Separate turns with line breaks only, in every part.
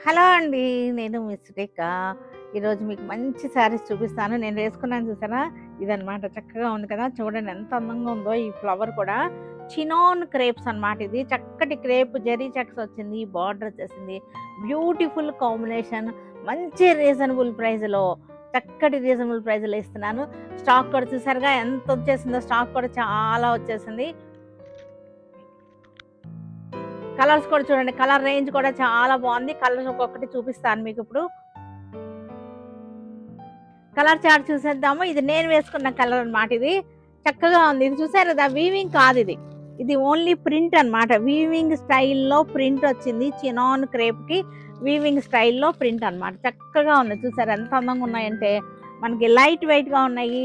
Hello అండి. నేను మీ సురేఖ. ఈరోజు మీకు మంచి శారీస్ చూపిస్తాను. నేను వేసుకున్నాను చూసారా? ఇదనమాట. చక్కగా ఉంది కదా! చూడండి ఎంత అందంగా ఉందో ఈ ఫ్లవర్ కూడా. చినాన్ క్రేప్స్ అనమాట ఇది. చక్కటి క్రేప్ జెర్రీ చెక్స్ వచ్చింది. బార్డర్ వచ్చేసింది. Beautiful combination. మంచి రీజనబుల్ ప్రైస్‌లో చక్కటి రీజనబుల్ ప్రైస్‌లో ఇస్తున్నాను. స్టాక్ కూడా చూసారుగా ఎంత వచ్చేసిందో స్టాక్ కూడా చాలా వచ్చేసింది. కలర్స్ కూడా చూడండి. కలర్ రేంజ్ కూడా చాలా బాగుంది. కలర్స్ ఒక్కొక్కటి చూపిస్తాను మీకు ఇప్పుడు. కలర్ చార్ట్ చూసేద్దాము. ఇది నేను వేసుకున్న కలర్ అనమాట. ఇది చక్కగా ఉంది. ఇది చూసారు కదా, వీవింగ్ కాదు ఇది. ఇది ఓన్లీ ప్రింట్ అనమాట. వీవింగ్ స్టైల్లో ప్రింట్ వచ్చింది. చినాన్ క్రేప్ కి వీవింగ్ స్టైల్లో ప్రింట్ అనమాట. చక్కగా ఉంది. చూసారు ఎంత అందంగా ఉన్నాయంటే మనకి లైట్ వెయిట్ గా ఉన్నాయి.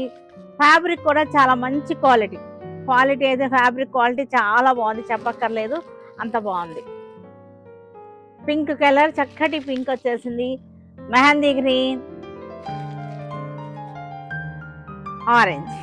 ఫ్యాబ్రిక్ కూడా చాలా మంచి క్వాలిటీ. క్వాలిటీ అయితే ఫ్యాబ్రిక్ క్వాలిటీ చాలా బాగుంది, చెప్పక్కర్లేదు, అంత బాగుంది. పింక్ కలర్, చక్కటి పింక్ వచ్చేసింది. Mehndi green, orange.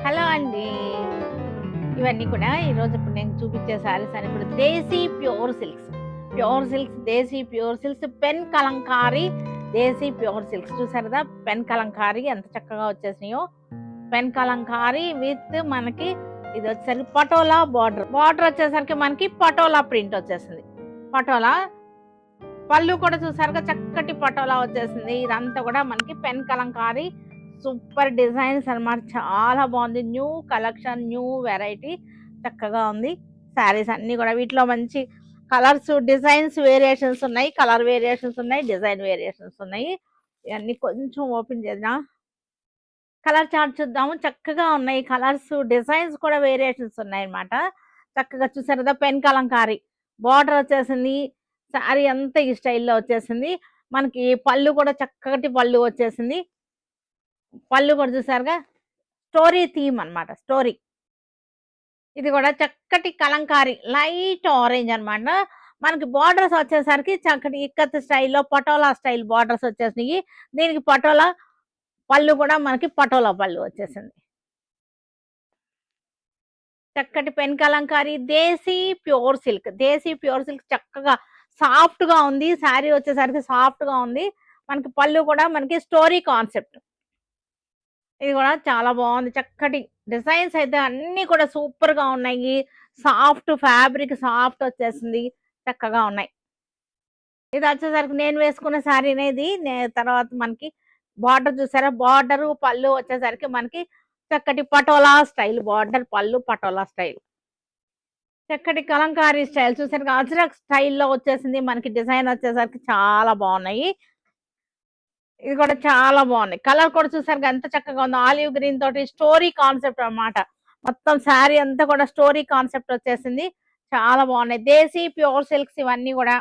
హలో అండి. ఇవన్నీ కూడా ఈరోజు ఇప్పుడు నేను చూపించే శారీస్ అని ఇప్పుడు దేశీ ప్యూర్ సిల్క్స్. దేశీ ప్యూర్ సిల్క్స్, పెన్ కలంకారీ దేశీ ప్యూర్ సిల్క్స్. చూసారు కదా పెన్ కలంకారీ ఎంత చక్కగా వచ్చేసినాయో. పెన్ కలంకారీ విత్ మనకి ఇది వచ్చేసరికి పటోలా బార్డర్ వచ్చేసరికి మనకి పటోలా ప్రింట్ వచ్చేసింది. పటోలా పళ్ళు కూడా చూసారుగా చక్కటి పటోలా వచ్చేసింది. ఇదంతా కూడా మనకి పెన్ కలంకారీ సూపర్ డిజైన్స్ అన్నమాట. చాలా బాగుంది. న్యూ కలెక్షన్, న్యూ వెరైటీ, చక్కగా ఉంది. శారీస్ అన్ని కూడా వీటిలో మంచి కలర్స్, డిజైన్స్ వేరియేషన్స్ ఉన్నాయి. కలర్ వేరియేషన్స్ ఉన్నాయి, డిజైన్ వేరియేషన్స్ ఉన్నాయి. ఇవన్నీ కొంచెం ఓపెన్ చేద్దాం. కలర్ చార్ట్ చూద్దాము. చక్కగా ఉన్నాయి కలర్స్, డిజైన్స్ కూడా వేరియేషన్స్ ఉన్నాయి అన్నమాట. చక్కగా చూసారు కదా పెన్ కలంకారీ బార్డర్ వచ్చేసింది. శారీ అంతా ఈ స్టైల్లో వచ్చేసింది. మనకి పళ్ళు కూడా చక్కటి పళ్ళు వచ్చేసింది. పళ్ళు కూడా చూసారుగా స్టోరీ థీమ్ అన్నమాట. స్టోరీ ఇది కూడా చక్కటి కలంకారీ లైట్ ఆరెంజ్ అన్నమాట. మనకి బార్డర్స్ వచ్చేసరికి చక్కటి ఇక్కత్ స్టైల్లో పటోలా స్టైల్ బార్డర్స్ వచ్చేసినాయి. దీనికి పటోలా పళ్ళు కూడా మనకి పటోలా పళ్ళు వచ్చేసింది. చక్కటి పెన్ కలంకారీ దేశీ ప్యూర్ సిల్క్ చక్కగా సాఫ్ట్ గా ఉంది. శారీ వచ్చేసరికి సాఫ్ట్ గా ఉంది. మనకి పళ్ళు కూడా మనకి స్టోరీ కాన్సెప్ట్. ఇది కూడా చాలా బాగుంది. చక్కటి డిజైన్స్ అయితే అన్ని కూడా సూపర్ గా ఉన్నాయి. సాఫ్ట్ ఫ్యాబ్రిక్, సాఫ్ట్ వచ్చేసింది. చక్కగా ఉన్నాయి. ఇది వచ్చేసరికి నేను వేసుకున్న శారీ అనేది తర్వాత మనకి బార్డర్ చూసారా, బార్డర్ పళ్ళు వచ్చేసరికి మనకి చక్కటి పటోలా స్టైల్ బార్డర్, పళ్ళు పటోలా స్టైల్. చక్కటి కలంకారీ స్టైల్ చూసారు, అజ్రక్ స్టైల్లో వచ్చేసింది. మనకి డిజైన్ వచ్చేసరికి చాలా బాగున్నాయి. ఇది కూడా చాలా బాగున్నాయి. కలర్ కూడా చూసారు ఎంత చక్కగా ఉందో. ఆలివ్ గ్రీన్ తోటి స్టోరీ కాన్సెప్ట్ అన్నమాట. మొత్తం శారీ అంతా కూడా స్టోరీ కాన్సెప్ట్ వచ్చేసింది. చాలా బాగున్నాయి. దేశీ ప్యూర్ సిల్క్స్ ఇవన్నీ కూడా